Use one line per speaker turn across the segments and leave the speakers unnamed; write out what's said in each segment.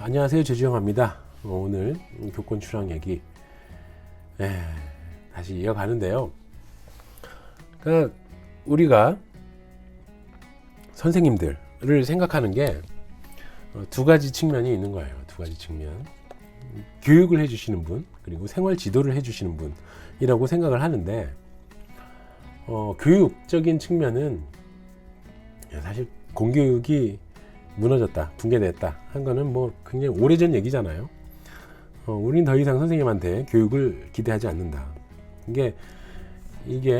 안녕하세요. 제주영합니다. 오늘 교권 출항 얘기 다시 이어가는데요. 그러니까 우리가 선생님들을 생각하는 게 두 가지 측면이 있는 거예요. 두 가지 측면. 교육을 해주시는 분, 그리고 생활 지도를 해주시는 분이라고 생각을 하는데, 교육적인 측면은 사실 공교육이 무너졌다, 붕괴됐다 한 거는 뭐 굉장히 오래전 얘기잖아요. 우린 더 이상 선생님한테 교육을 기대하지 않는다. 이게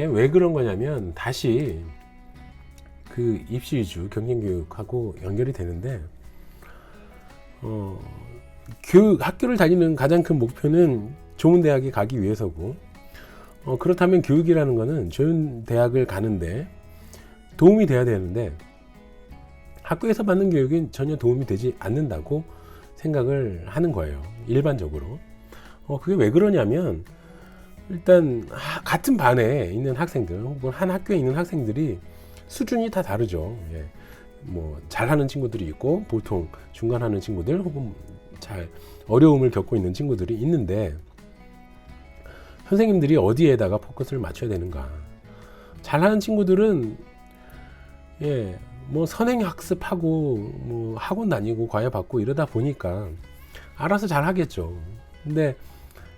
왜 그런 거냐면, 다시 그 입시 위주 경쟁교육하고 연결이 되는데, 학교를 다니는 가장 큰 목표는 좋은 대학에 가기 위해서고, 그렇다면 교육이라는 거는 좋은 대학을 가는데 도움이 돼야 되는데, 학교에서 받는 교육은 전혀 도움이 되지 않는다고 생각을 하는 거예요, 일반적으로. 그게 왜 그러냐면, 일단 같은 반에 있는 학생들, 혹은 한 학교에 있는 학생들이 수준이 다 다르죠. 뭐 잘하는 친구들이 있고, 보통 중간하는 친구들, 혹은 어려움을 겪고 있는 친구들이 있는데, 선생님들이 어디에다가 포커스를 맞춰야 되는가. 잘하는 친구들은 뭐 선행학습하고 뭐 학원 다니고 과외 받고 이러다 보니까 알아서 잘 하겠죠. 근데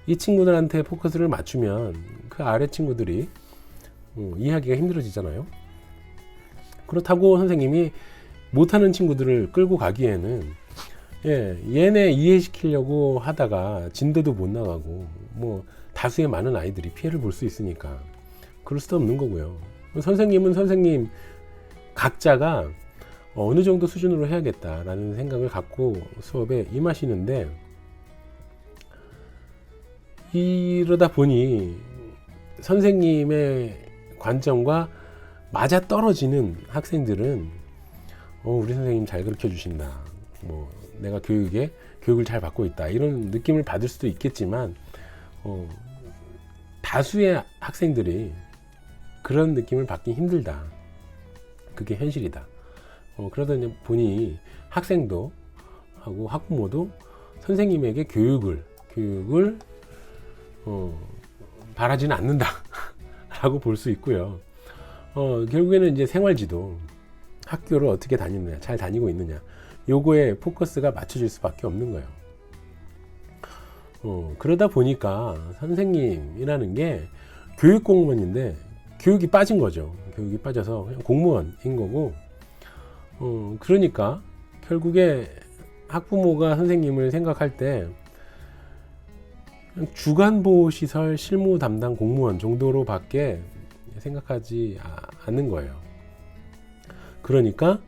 이 친구들한테 포커스를 맞추면 그 아래 친구들이 이해하기가 힘들어지잖아요. 그렇다고 선생님이 못하는 친구들을 끌고 가기에는 얘네 이해시키려고 하다가 진도도 못 나가고, 뭐 다수의 많은 아이들이 피해를 볼 수 있으니까 그럴 수도 없는 거고요. 선생님은 선생님 각자가 어느 정도 수준으로 해야겠다라는 생각을 갖고 수업에 임하시는데, 이러다 보니 선생님의 관점과 맞아 떨어지는 학생들은 우리 선생님 잘 가르쳐 주신다, 뭐 내가 교육을 잘 받고 있다, 이런 느낌을 받을 수도 있겠지만, 다수의 학생들이 그런 느낌을 받기 힘들다. 그게 현실이다. 그러다 보니 학생도 하고 학부모도 선생님에게 교육을 바라지는 않는다 라고 볼 수 있고요. 결국에는 이제 생활지도, 학교를 어떻게 다니느냐, 잘 다니고 있느냐, 요거에 포커스가 맞춰질 수밖에 없는 거예요. 그러다 보니까 선생님이라는 게 교육 공무원인데 교육이 빠진 거죠. 교육이 빠져서 그냥 공무원인 거고, 그러니까 결국에 학부모가 선생님을 생각할 때 주간보호시설 실무 담당 공무원 정도로밖에 생각하지 않는 거예요. 그러니까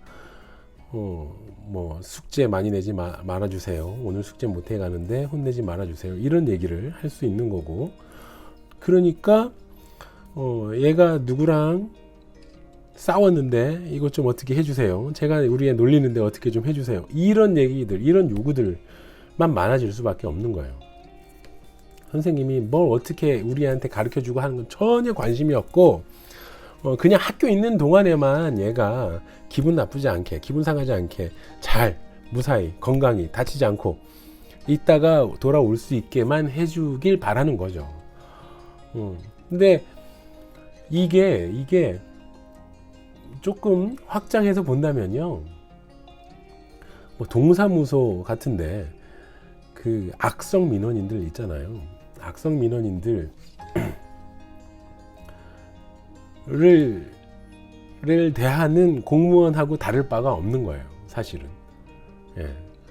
뭐 숙제 많이 내지 말아주세요, 오늘 숙제 못해 가는데 혼내지 말아주세요, 이런 얘기를 할 수 있는 거고, 그러니까 얘가 누구랑 싸웠는데 이것 좀 어떻게 해주세요, 제가 우리 애 놀리는데 어떻게 좀 해주세요, 이런 얘기들, 이런 요구들만 많아질 수밖에 없는 거예요. 선생님이 뭘 어떻게 우리한테 가르쳐주고 하는 건 전혀 관심이 없고, 그냥 학교 있는 동안에만 얘가 기분 나쁘지 않게, 기분 상하지 않게 잘 무사히 건강히 다치지 않고 있다가 돌아올 수 있게만 해주길 바라는 거죠. 근데 이게 조금 확장해서 본다면요, 뭐 동사무소 같은데 그 악성 민원인들 있잖아요. 악성 민원인들을 대하는 공무원하고 다를 바가 없는 거예요, 사실은.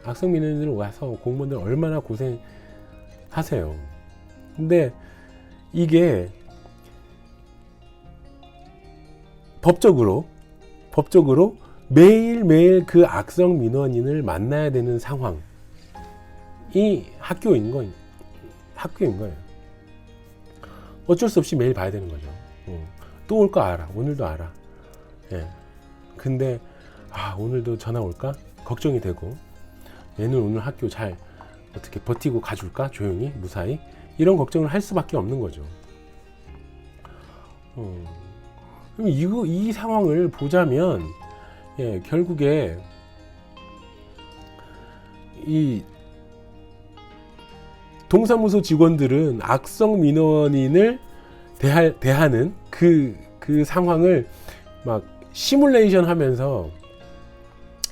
악성 민원인들 와서 공무원들 얼마나 고생하세요. 근데 이게 법적으로 매일매일 그 악성 민원인을 만나야 되는 상황이 학교인 거예요. 어쩔 수 없이 매일 봐야 되는 거죠. 또 올 거 알아. 오늘도 알아. 근데 오늘도 전화 올까? 걱정이 되고, 얘는 오늘 학교 잘 어떻게 버티고 가줄까? 조용히 무사히, 이런 걱정을 할 수밖에 없는 거죠. 이 상황을 보자면 결국에 이 동사무소 직원들은 악성 민원인을 대하는 그 상황을 막 시뮬레이션 하면서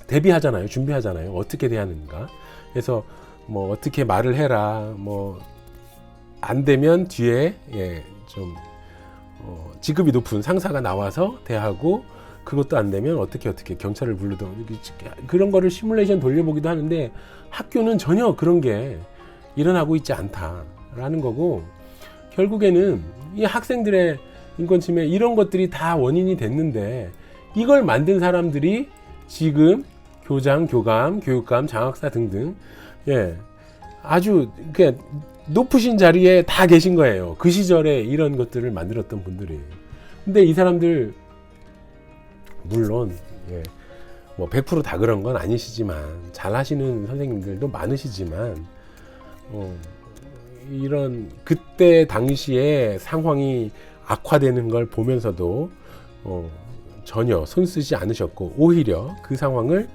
대비하잖아요. 준비하잖아요. 어떻게 대하는가. 그래서 뭐 어떻게 말을 해라. 뭐 안 되면 뒤에 좀 직급이 높은 상사가 나와서 대하고, 그것도 안 되면 어떻게 경찰을 부르던 그런 거를 시뮬레이션 돌려보기도 하는데, 학교는 전혀 그런 게 일어나고 있지 않다라는 거고, 결국에는 이 학생들의 인권 침해 이런 것들이 다 원인이 됐는데, 이걸 만든 사람들이 지금 교장, 교감, 교육감, 장학사 등등 아주 높으신 자리에 다 계신 거예요. 그 시절에 이런 것들을 만들었던 분들이. 근데 이 사람들 물론 뭐 100% 다 그런 건 아니시지만, 잘 하시는 선생님들도 많으시지만 이런 그때 당시에 상황이 악화되는 걸 보면서도 전혀 손쓰지 않으셨고, 오히려 그 상황을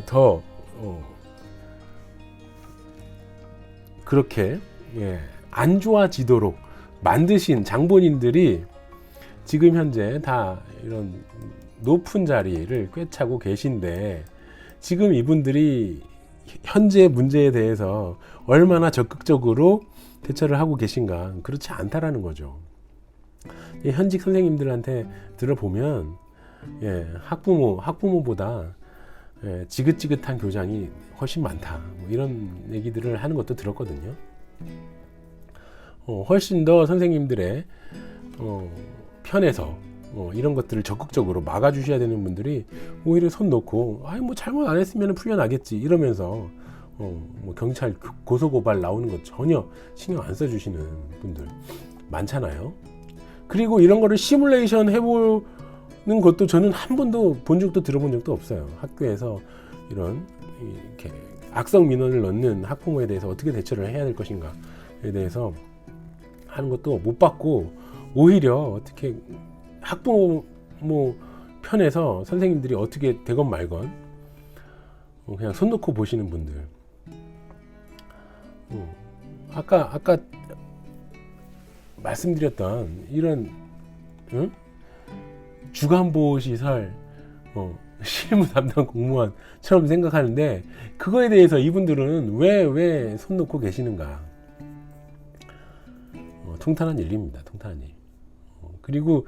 더 그렇게 안 좋아지도록 만드신 장본인들이 지금 현재 다 이런 높은 자리를 꿰차고 계신데, 지금 이분들이 현재 문제에 대해서 얼마나 적극적으로 대처를 하고 계신가, 그렇지 않다라는 거죠. 현직 선생님들한테 들어보면 학부모보다 지긋지긋한 교장이 훨씬 많다, 뭐 이런 얘기들을 하는 것도 들었거든요. 훨씬 더 선생님들의 편에서 이런 것들을 적극적으로 막아주셔야 되는 분들이 오히려 손 놓고, 뭐 잘못 안 했으면 풀려나겠지 이러면서 뭐 경찰 고소고발 나오는 것 전혀 신경 안 써주시는 분들 많잖아요. 그리고 이런 거를 시뮬레이션 해보는 것도 저는 한 번도 본 적도 들어본 적도 없어요. 학교에서 이런 이렇게 악성 민원을 넣는 학부모에 대해서 어떻게 대처를 해야 될 것인가에 대해서 하는 것도 못 봤고, 오히려 어떻게 학부모 편에서 선생님들이 어떻게 되건 말건 그냥 손 놓고 보시는 분들. 아까 말씀드렸던 이런 주간보호시설 실무 담당 공무원처럼 생각하는데, 그거에 대해서 이분들은 왜 손 놓고 계시는가. 통탄한 일입니다. 통탄한 일. 그리고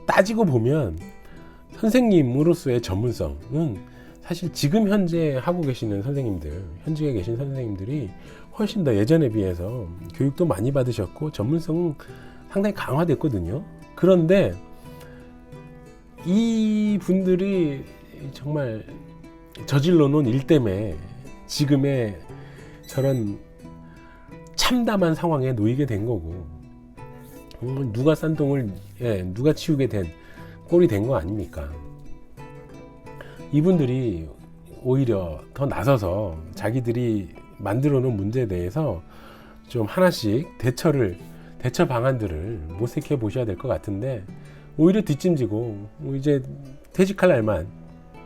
따지고 보면 선생님으로서의 전문성은 사실 지금 현재 하고 계시는 선생님들, 현직에 계신 선생님들이 훨씬 더 예전에 비해서 교육도 많이 받으셨고 전문성은 상당히 강화됐거든요. 그런데 이 분들이 정말 저질러 놓은 일 때문에 지금의 저런 참담한 상황에 놓이게 된 거고, 누가 싼 돈을 누가 치우게 된 꼴이 된 거 아닙니까? 이분들이 오히려 더 나서서 자기들이 만들어 놓은 문제에 대해서 좀 하나씩 대처 방안들을 모색해 보셔야 될 것 같은데, 오히려 뒷짐지고 이제 퇴직할 날만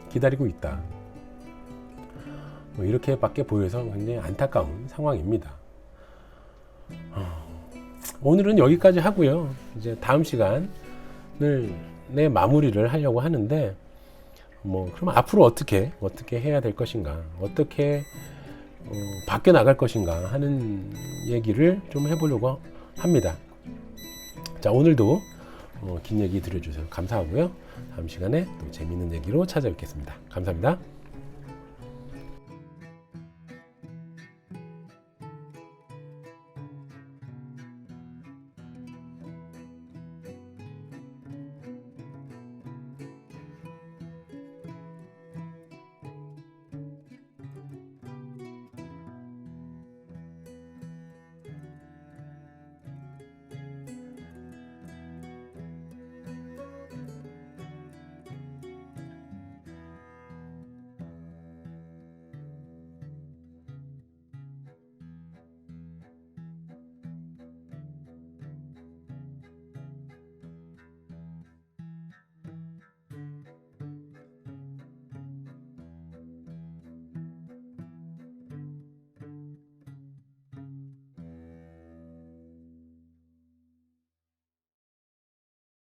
기다리고 있다, 이렇게밖에 보여서 굉장히 안타까운 상황입니다. 오늘은 여기까지 하고요. 이제 다음 시간을 내 마무리를 하려고 하는데, 그럼 앞으로 어떻게 해야 될 것인가, 어떻게 바뀌어 나갈 것인가 하는 얘기를 좀 해보려고 합니다. 자, 오늘도 긴 얘기 들어주셔서 감사하고요. 다음 시간에 또 재미있는 얘기로 찾아뵙겠습니다. 감사합니다.